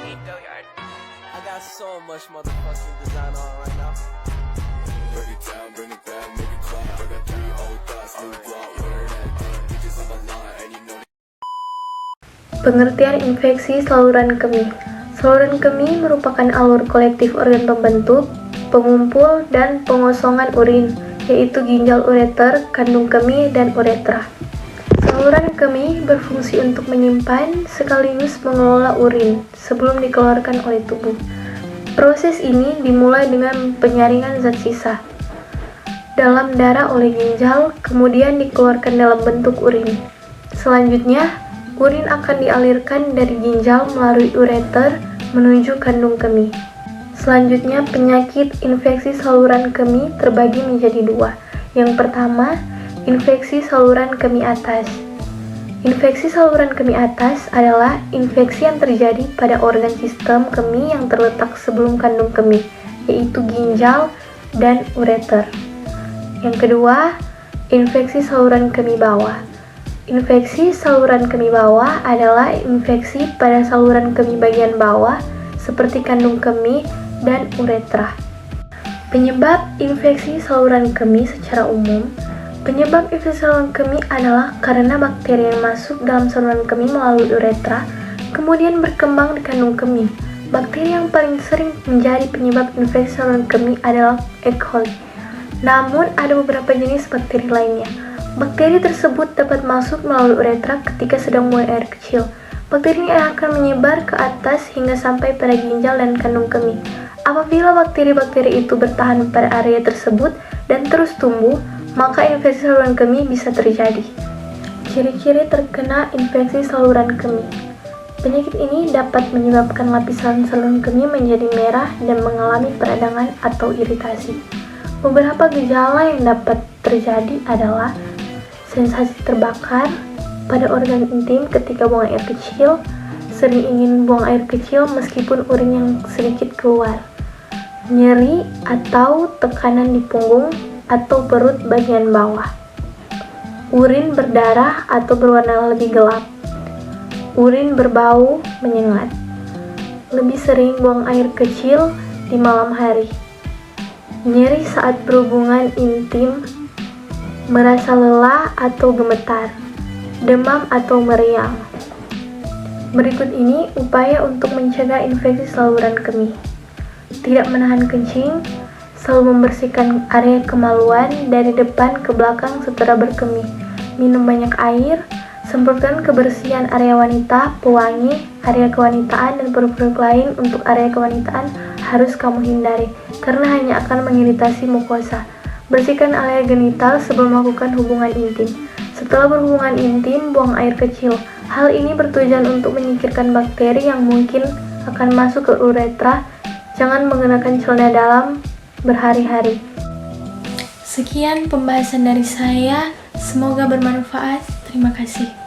I got so much motherfucking design on right now. Break it down, bring it back, make it clap. I got 3 old thoughts, new block, where that bitches on my line, and you know. Pengertian infeksi saluran kemih. Saluran kemih merupakan alur kolektif organ pembentuk, pengumpul, dan pengosongan urin, yaitu ginjal ureter, kandung kemih, dan uretra. Saluran kemih berfungsi untuk menyimpan sekaligus mengelola urin sebelum dikeluarkan oleh tubuh. Proses ini dimulai dengan penyaringan zat sisa dalam darah oleh ginjal, kemudian dikeluarkan dalam bentuk urin. Selanjutnya, urin akan dialirkan dari ginjal melalui ureter menuju kandung kemih. Selanjutnya, penyakit infeksi saluran kemih terbagi menjadi 2. Yang pertama, infeksi saluran kemih atas. Infeksi saluran kemih atas adalah infeksi yang terjadi pada organ sistem kemih yang terletak sebelum kandung kemih, yaitu ginjal dan ureter. Yang kedua, infeksi saluran kemih bawah. Infeksi saluran kemih bawah adalah infeksi pada saluran kemih bagian bawah seperti kandung kemih dan uretra. Penyebab infeksi saluran kemih secara umum. Penyebab infeksi saluran kemih adalah karena bakteri yang masuk dalam saluran kemih melalui uretra, kemudian berkembang di kandung kemih. Bakteri yang paling sering menjadi penyebab infeksi saluran kemih adalah E. coli. Namun, ada beberapa jenis bakteri lainnya. Bakteri tersebut dapat masuk melalui uretra ketika sedang buang air kecil. Bakteri ini akan menyebar ke atas hingga sampai pada ginjal dan kandung kemih. Apabila bakteri-bakteri itu bertahan pada area tersebut dan terus tumbuh, maka infeksi saluran kemih bisa terjadi. Ciri-ciri terkena infeksi saluran kemih. Penyakit ini dapat menyebabkan lapisan saluran kemih menjadi merah dan mengalami peradangan atau iritasi. Beberapa gejala yang dapat terjadi adalah sensasi terbakar pada organ intim ketika buang air kecil, sering ingin buang air kecil meskipun urin yang sedikit keluar, nyeri atau tekanan di punggung atau perut bagian bawah, urin berdarah atau berwarna lebih gelap, urin berbau menyengat, lebih sering buang air kecil di malam hari, nyeri saat berhubungan intim, merasa lelah atau gemetar, demam atau meriang. Berikut ini upaya untuk mencegah infeksi saluran kemih. Tidak menahan kencing, selalu membersihkan area kemaluan dari depan ke belakang setelah berkemih, minum banyak air, semprotkan kebersihan area wanita, pewangi, area kewanitaan, dan produk lain untuk area kewanitaan harus kamu hindari, karena hanya akan mengiritasi mukosa. Bersihkan area genital sebelum melakukan hubungan intim. Setelah berhubungan intim, buang air kecil. Hal ini bertujuan untuk menyingkirkan bakteri yang mungkin akan masuk ke uretra. Jangan mengenakan celana dalam berhari-hari. Sekian pembahasan dari saya, semoga bermanfaat. Terima kasih.